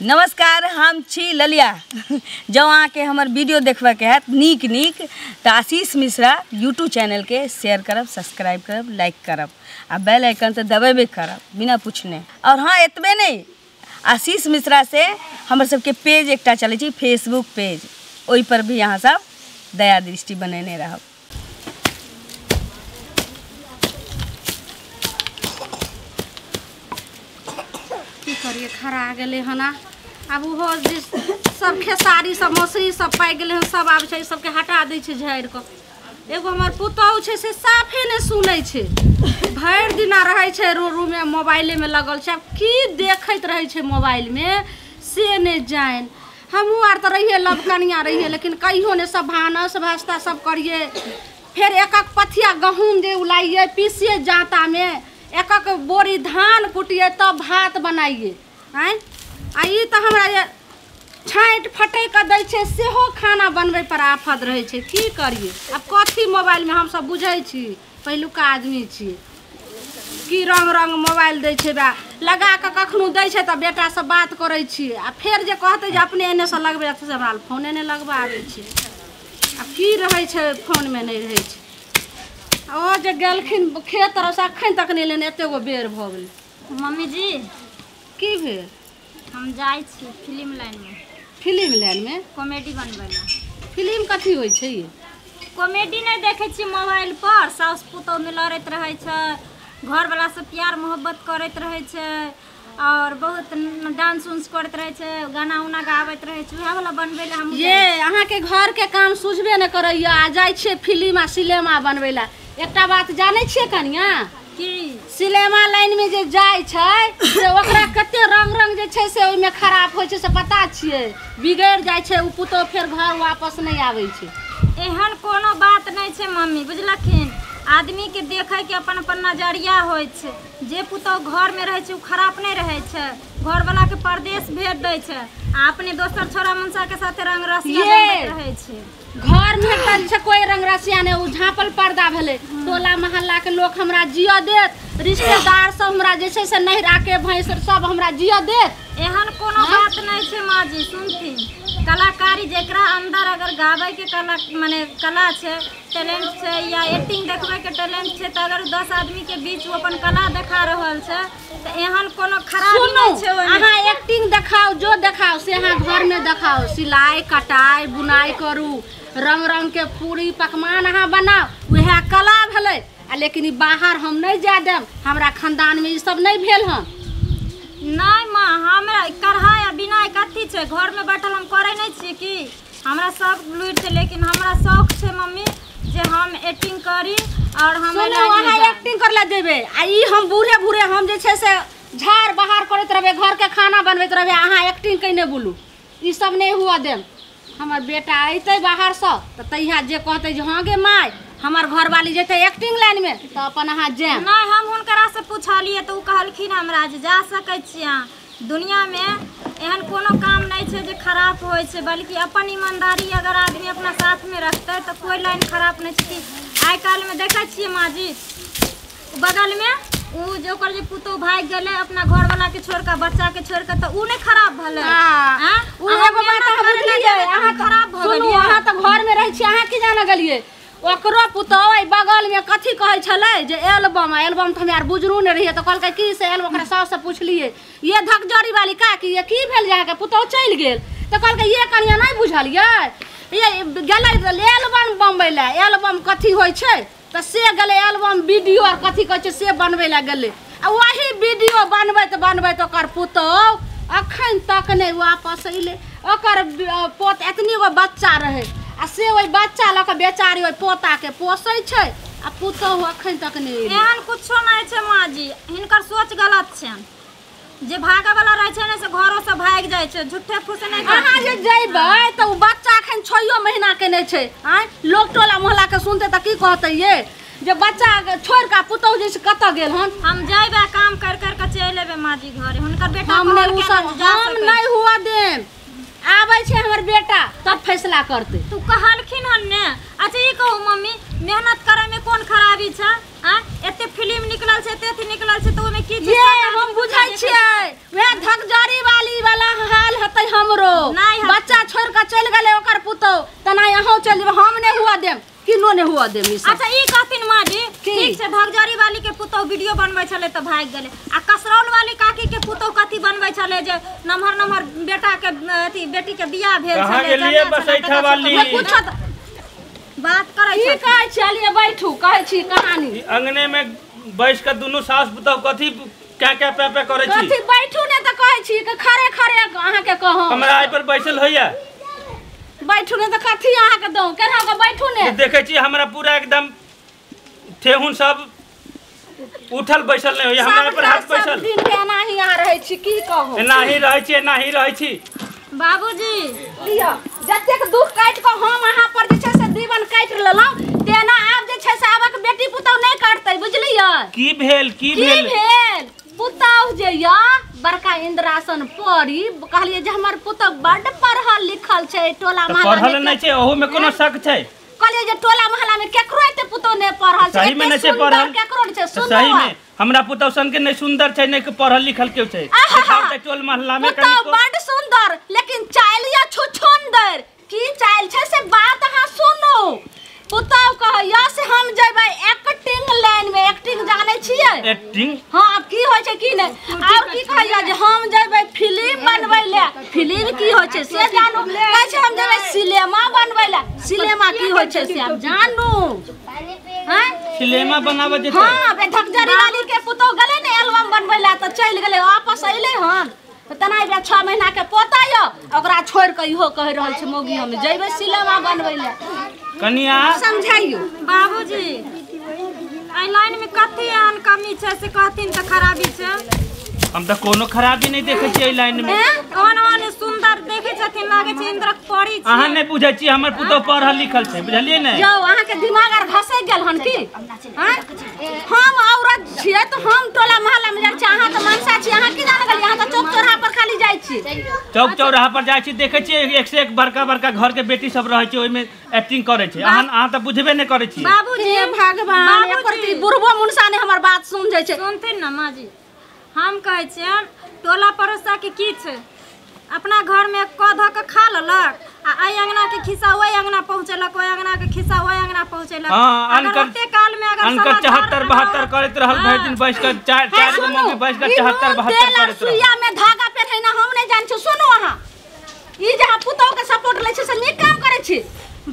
नमस्कार, हम छी ललिया। जो अहाँ के हमर वीडियो देखबा के है नीक नीक तो आशीष मिश्रा यूट्यूब चैनल के शेयर करब, सब्सक्राइब करब, लाइक करब आ बेल आइकन तो दबेबे करब बिना पूछने। और हाँ, एतबे नहीं, आशीष मिश्रा से हमर सबके पेज एकटा चले छी, फेसबुक पेज, ओई पर भी यहाँ सब दया दृष्टि बनेने रहब। की करिए, खरा गेले हना। अब वो सब खेसारी सब मौसरी सब पाइ गेले हन, सब आबै छै, सबके हटा दै छै झाड़ि कऽ। एगो हमर पुतहु छै से साफे नहि सुनै छै, भरि दिना रहै छै रूमे मोबाइलेमे लगल छै। आब की देखैत रहै छै मोबाइलमे से नहि जानि। हमहूँ आर तऽ रहिए लबकनिया रहिए, लेकिन कहियो नहि, सब भानस भास्ता सब करिए। फेर एक एक पथिया गहूँम जे उलाइए, पीसिए जाँतामे, एक एक बोरी धान कुटिए तब भात बनाइए। आँय आ ई तऽ हमरा ये छाँटि फटकि कऽ दै छै, सेहो खाना बनबै पर आफत रहै छै। की करिए, आब कथी मोबाइलमे हमसब बुझै छी, पहिलुका आदमी छी। की रंग रंग मोबाइल दै छै, लगा कऽ कखनो दै छै तऽ बेटासँ बात करै छियै, आ फेर जे कहतै जे अपने एन्नेसँ लगबै से हमरा फोने नहि लगबा आबै छै। आ की रहै छै फोनमे नहि रहै छै। ओ जे गेलखिन खेत तरफ अखन तक नहीं लेने, एते गो बेर भऽ गेलै। मम्मी जी, की भेल? हम जाइ छी फिल्म लाइनमे। फिल्म लाइनमे? कॉमेडी बनबै लए। फिल्म कथी होइ छै ये? कॉमेडी नहीं देखै छी मोबाइल पर, साउस पुतौहमे लड़ैत रहै छै, घरवला से प्यार मोहब्बत करैत रहै छै, और बहुत डांस उंस करैत रहै छै, गाना उना गाबैत रहै छै, वएह वाला बनबै लए हम। ये अहाँके घर के काम सुझबे नहि करैया, आ जाइ छियै फिल्म आ सिनेमा बनबै लए। एकटा बात जानै छियै कनिया, की सिनेमा लाइन में जे जाइ छै से ओकरा कते रंग रंग जे छै से ओइमे खराब होइ छै से पता छियै। बिगड़ि जाइ छै उ पुतौह, फेर घर वापस नहीं आबै छै। एहन कोनो बात नहीं छै मम्मी, बुझलखिन। आदमी के देखे के अपन अपन नजरिया होइ छै। जे पुतौह घर में रहे छै उ खराब नहीं रहे छै, घर वाला के परदेश भेज दै छै, आ अपने दोसर छोरा मनसा के साथे रंग रसिया रहे छै। घर में कल छै कोई रंग रसिया नहीं, उ झाँपल पर्दा भेले। टोला मोहल्ला के लोग हमरा जिया देत, रिश्तेदार सब हमरा जे छै से नहिरा के भैंस सब हमरा जिया देत। एहन कोनो बात नहीं छै माँ जी, सुनती। कलाकारी जेकरा अंदर अगर गाबै के कला माने कला छै, टैलेंट छै, या एक्टिंग देखबै के टैलेंट छै, तो अगर 10 आदमी के बीच वो अपन कला देखा रहल छै तो एहन कोनो खराबी नहीं छै। अहाँ एक्टिंग देखाओ, जो देखाओ से अहाँ घर में देखाओ, सिलाई कटाई बुनाई करू, रंग रंग के पूरी पकवान अहाँ बनाओ, वह कला भेलै। लेकिन ई बाहर हम नहीं जा देब, हमरा खानदान में ई सब नहीं भेल हन। नहीं माँ, हमरा कढ़ाई आ बिनाई कथी छै, घर में बैठल हम करे नहीं छी कि हमरा शौक लुट छै, लेकिन हमरा शौक छै मम्मी जे हम एक्टिंग करी। और हम अहाँ एक्टिंग कर ला देबे, आ ई हम बूढ़े बूढ़े हम जे छै से झाड़ बहार करैत रहबे, घर के खाना बनबैत रहबे, अहाँ एक्टिंग कइने बोलू, ई सब नहीं हुआ देम। हमर बेटा अइतै बाहर से तो तहिया जे कहते जे हाँ गे माय हमर घरवाली जेतै एक्टिंग लाइन में, तो अपन अहाँ जाएब। नहीं, हम हुनकरा से पूछलिए तो उ कहलखिन हमरा जे जा सकै छी अहाँ। दुनिया में एहन कोनो काम नहीं छै जे खराब होइ छै, बल्कि अपन ईमानदारी अगर आदमी अपना साथ में रखते तो कोई लाइन खराब नहीं छै। आइ काल्हि में देखै छियै माँ जी, बगल में उ जो ओकर जे पुतौह भाग गेलै अपना घर वाला के छोड़ के, बच्चा के छोड़ के, तो उ नहीं खराब भेलै। हां, उ एगो बात अहाँ बुझलियै, अहाँ खराब भ गेलियै। अहाँ त घर में रहै छी, अहाँ की जाने गेलियै? ओकरो पुतौह आई बगल में कथी कहै छलै जे एल्बम तो हम यार बुझरू नहीं रहिए, तो कहलकै की से एल्बम, ओकरा सास से पूछलिए ये धकजरी वाली का की ये की भेल जाके पुतौह चल गेल, तो कहलकै ये कनिया नहीं बुझलियै, ये गेलै एल्बम बनबै ले। एल्बम कथी होइ छै तो से गेलै एल्बम वीडियो और कथी कहै छै से बनबै ले गेलै, आ वही वीडियो बनबैत ओकर पुतौह अखन तक नहीं वापस अइले। ओकर पोत एतनी गो बच्चा रहे, आ से ओइ बच्चा लऽ के बेचारी ओइ पोता के पोसै छै, आ पुतौह अखन तक नहीं अइले। एहन कुछो नहीं छै माँ जी, हिनकर सोच गलत छन। जे भागे वाला रहे छै ने से घरों से भाग जाय छै, झूठे फूसे नहीं। अहाँ जे जइबै तो बच्चा अखन 6 महीना के नहीं छै। लोग टोला मोहल्ला के सुनते तो की कहते ये जे बच्चा छोड़ के पुतौह जैसे कत गेल हन। हम जइबे काम कर कर के चल एबे माँ जी घरे, हुनकर बेटा हम नहीं हुआ देम। आबै छै हमर बेटा तब फैसला करते। तू कहलखिन हन ने। अच्छा ये कहू मम्मी, मेहनत करे में कौन खराबी छै? एते फिल्म निकलल छै, एते निकलल छै, तो ओमे की छै? ये हम बुझै छियै, वे धकजरी वाली वाला हाल हमरो नहीं हटते। बच्चा छोड़ के चल गले ओकर पुतो तना यहाँ चल जेबे हम नहीं हुआ देम किनो नहीं हुआ देम ई सब। अच्छा ई कहथिन माँ जी ठीक से धगजरी वाली के पुतौ वीडियो बनबै छले त भाग गेले आ कसरौल वाली काकी के पुतौ कथी बनबै छले जे नमहर नमहर बेटा के अथी बेटी के बियाह भेल छले कहाँ गेलिए बसैठा वाली पूछत बात करै की छै कहै चलिए बैठू कहै छी कहानी अंगने में बैठ के दुनू सास पुतौ कथी क्या क्या पे करे छी कथी बैठू ने त कहै छी कि खरे खरे अहाँ के कहू हमरा आई पर बैसल होइया बैठू ने त कथी अहाँ के दऊ केना के बैठू ने देखे छी हमरा पूरा एकदम ठेहुन सब उठल बैसल नहीं होइया हमरा पर हाथ बैसल दिन के एनाही यहाँ रहै छी की कहू एनाही रहै छी एनाही रहै छी बाबूजी लिया जतेक दुख काटि के हम अहाँ पर जे छै से दीवन काटि लेलहुँ तेना आब जे छै से आबक बेटी पुतौह नहि काटतै बुझलियै की भेल की भेल पुतौह जे या बड़का इंद्रासन पढ़ी कहलिए जे हमर पुतौह बड्ड पढ़ल लिखल छै टोला महल्ला पढ़ल नहीं छै ओहू में कोनो शक छै कहलिए जे टोला महल्ला में केकरो एते पुतौह नहि पढ़ल छै सही में नहीं छै पढ़ल केकरो नहि छै सुनो सही में हमरा पुतौह सन के नहीं सुंदर छै नहीं पढ़ल लिखल केओ छै देखाउ टोल महल्ला में पुतौह बड्ड सुंदर लेकिन चालिया छुछुंदर की चाल छै से बात अहाँ सुनू पुतौह कहैया से हम जेबै एक्टिंग लाइन में एक्टिंग जानै छियै एक्टिंग हां अब की होय छै की नहीं और की कहैया जे हम जेबै फिल्म बनबै ले फिल्म की होय छै से जानू कहै छै हम जेबै सिनेमा बनबै ले सिनेमा की होय छै से आप जानू हैं सिनेमा बनावे जेतै हां बे धकजरी वाली के पुतौह गले ने एल्बम बनबै ले त चल गेलै वापस अइलै हन तनाई बे 6 महीना के पोता य ओकरा छोड़ के इहो कह रहल छै मौगी हम जेबै सिनेमा बनबै ले कनिया समझाइयो बाबूजी आई लाइन में कथी एहन कमी छै से कहथिन त खराबी छै हम तो कोनो खराबी नहीं देखे छी लाइन में कौन सुंदर देखे छथिन लागे छै इंद्रक परी छै अहाँ नहीं बुझै छी हमर पुतौह पढ़ल लिखल छै बुझलिए ने यौ अहाँ के दिमाग आर घसै गेल हन की हैं हम औरत छियै त हम टोला मोहल्ला में जाइ छी अहाँ त मनसा छी अहाँ की जान गेलिए अहाँ त चौक चौराहा पर खाली जाइ छी चौक चौराहा पर जाइ छी देखे छी एक से एक बड़का बड़का घर के बेटी सब रहै छै ओइ में एक्टिंग करे छै अहाँ त बुझबे नहीं करे छी बाबूजी भगवान एकर की बुढ़बो मुनसा ने हमर बात समझै छै सुनथिन न माँ जी हम कहै छियै टोला पड़ोसा के की छै अपना घर में क ध के खा लेलक आ आई अंगना के खिस्सा ओई अंगना पहुंचेलक ओई अंगना के खिस्सा ओई अंगना पहुंचेलक हां अनकर काल में अगर अनकर 74 72 करत रहल भरि दिन बैठ के चार गो मौगी बैठ के 74 72 करत रहल सुइया में धागा पेठैना हम नहीं जान छी सुनो अहाँ ई जे पुतौह के सपोर्ट लै छै से नीक काम करै छी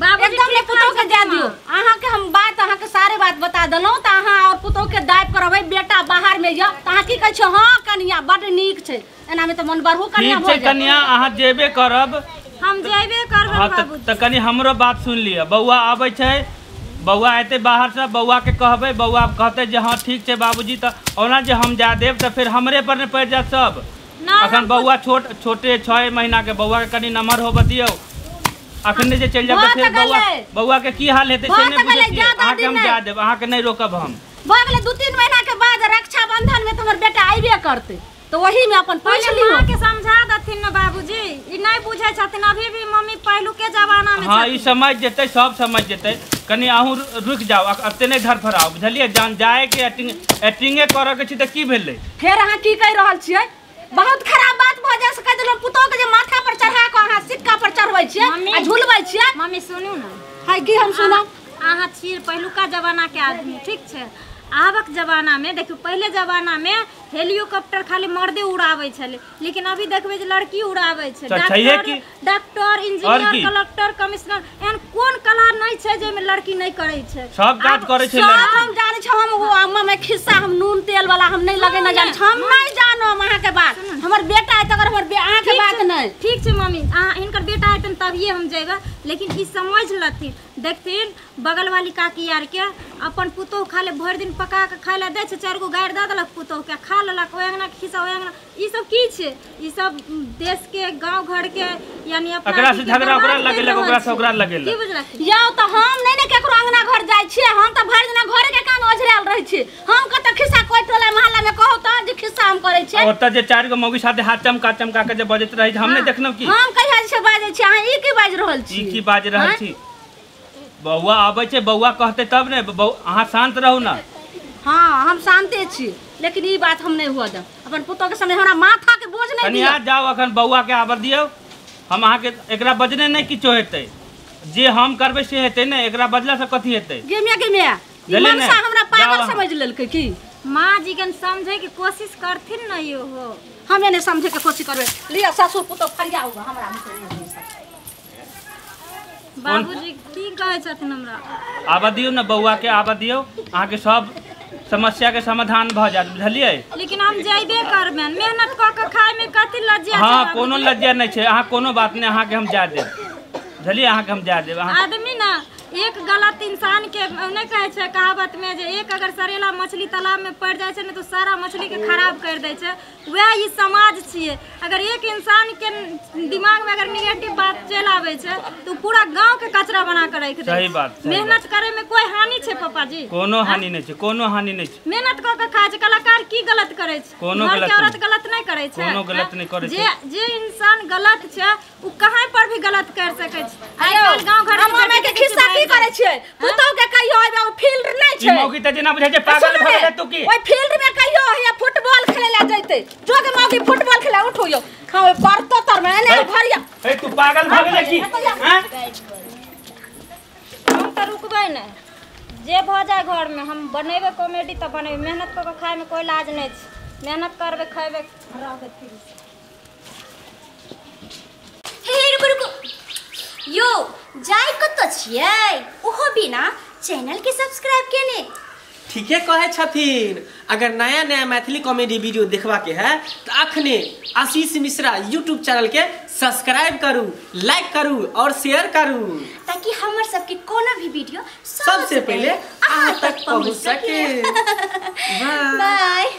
बाबूजी एकदम ने पुतौह के दे दियो अहाँ के हम बात अहाँ के सारे बात बता देलौं त अहाँ और पुतौह के दायब करबै बेटा बाहर में य त अहाँ की कहै छ हां कनिया बड नीक छै एना में त मन बरहु कनिया ठीक छै कनिया अहाँ जेबे करब हम जेबे करबै बाबूजी त कनी हमरो बात सुन लिया बौआ आबै छै बौआ एते बाहर से बौआ के कहबै बौआ कहते जे हां ठीक छै बाबूजी त ओना जे हम जा देब त फिर हमरे पर ने पड़ जात सब अखन बौआ छोटे 6 महीना के बौआ के कनी नमहर होब दियौ अखन जे चल जाब फिर बौआ के की हाल हेतै से नहीं बुझै छी अहाँ के हम जा देब अहाँ के नहीं रोकब हम भ गेलै 2-3 महीना के बाद रक्षाबंधन में तोहर बेटा आइबे करते तो वही में अपन पूछ लियो मां के समझा दथिन न बाबूजी ई नहीं बुझै छथिन अभी भी मम्मी पहलू के जमाना में हां ई समझ जेतै सब समझ जेतै कनी अहूँ रुक जाओ अते नहीं घर फराओ बुझलिए जान जाए के एक्टिंगे करे के छी त की भेलै फेर अहाँ की कह रहल छियै बहुत खराब बात भ जा सकै देलो पुतौह के जे माथा पर चढ़ा के अहाँ सिक्का पर चढ़बै छियै आ झुलबै छियै मम्मी सुनू न हाय की हम सुनब अहाँ छी पहिलुका जमाना के आदमी ठीक छै आबक जमाना में देखियो पहले जमाना में हेलीकॉप्टर खाली मर्दे उड़ावे छले लेकिन अभी देखबे जे लड़की उड़ावे छै डॉक्टर इंजीनियर कलेक्टर कमिश्नर एहन कोन कला नहीं छै जे में लड़की नहीं करे छै सब काज करे छै सब हम जाने छ हम वो अम्मा में खिस्सा हम नून तेल वाला हम नहीं लगे न जाने हम नहीं जानो अहाँ के बात हमर बेटा है त अगर हमर अहाँ के बात नहीं ठीक छै मम्मी अहाँ इनकर बेटा है तभिए हम जेबे लेकिन ई समझ लथिन देखथिन बगल वाली काकी यार के अपन पुतौह खाले भर दिन पका के खाय ला दे छै 4 गो गायर द देलक पुतौह के खा लेलक ओय अंगना के खिस्सा ओय अंगना ई सब की छै ई सब देश के गांव घर के यानी अपना एकरा से झगड़ा ओकरा लगेलक ओकरा से ओकरा लगेलक की बुझलक यौ त हम नहीं ने केकरो अंगना घर जाय छियै हम त भर दिन घरे के काम ओझराल रहै छी हम कत खिस्सा कोइ टोला मोहल्ला में कहौ त जे खिस्सा हम करै छी ओत जे 4 गो मौगी साथे हाथ चमका के जे बजैत रहै छै हम नहीं देखनौ की हम कहिया से बाजै छी अहाँ ई की बाज रहल छी ई की बाज रहल छी बौआ आबै छै बौआ कहते तब ने अहाँ शांत रहू ना हाँ हम शांते छी लेकिन ई बात हम नहीं हुआ दे अपन पुतौह के सामने हमरा माथा के बोझ नहीं कनिया जाओ अखन बौआ के आबर दियौ हम अहाँ के एकरा बजने नहीं किछो हेतै जे हम करबै से हेतै ने एकरा बजला से कथी हेतै गेमिया ई मनसा हमरा पागल समझ लेलकै की माँ जी के समझे की कोशिश करथिन न यो हो हमे नहीं समझे के कोशिश करबे लिया ससुर पुतो फरिया होगा हमरा बाबूजी की कहै छथिन हमरा आबा दियौ ने बौआ के आबा दियौ अहाँ के सब समस्या के समाधान भ जात बुझलियै लेकिन हम जइबे करबे मेहनत क के खाए में कथि लज्जा हाँ कोनो लज्जा नहीं छै अहाँ कोनो बात नहीं अहाँ के हम जा देब बुझलियै अहाँ के हम जा देब आदमी ना एक गलत इंसान के नहीं कहे छे कहावत में जे एक अगर सरेला मछली तालाब में पड़ जाए छे न तो सारा मछली के खराब कर दे छे वह ई समाज छिए अगर एक इंसान के दिमाग में अगर नेगेटिव बात चल आवे छे तो पूरा गांव के कचरा बना के रख दे सही बात मेहनत करे में कोई हानि छे पापा जी कोनो हानि नहीं छै कोनो हानि नहीं छै मेहनत क के खाए छे कलाकार की गलत करे छे कोनो घर गलत के औरत गलत नहीं करे छे कोनो गलत नहीं करे छे जे इंसान गलत छे उ कहां पर भी गलत कर सके छे आइ काल गांव घर में के खिस्सा की करे छे पुतो के कहियो एबे फील्ड नहीं छे ई मौगी त जेना बुझै छै पागल भ गेलै तू की ओइ फील्ड में कहियो या फुटबॉल खेले ला जइते जो के मौगी फुटबॉल खेले उठो यो खाओ परतो तर में ने भरिया ए तू पागल भ गेलै की हैं हम त रुकबै नहीं जे भ जाए घर में हम बनेबे कॉमेडी त बनेबे मेहनत क के खाए में कोई लाज नहीं छै मेहनत करबे खाइबे रहबे फिर हे रुको यो जाय कत छियै ओहो बिना चैनल के सब्सक्राइब केने ठीके कहे छथिन अगर नया नया मैथिली कॉमेडी वीडियो देखबा के है तो अखने आशीष मिश्रा यूट्यूब चैनल के सब्सक्राइब करू लाइक करू और शेयर करू ताकि हमर सबके कोनो भी वीडियो सबसे पहले अहाँ तक पहुंच सके बाय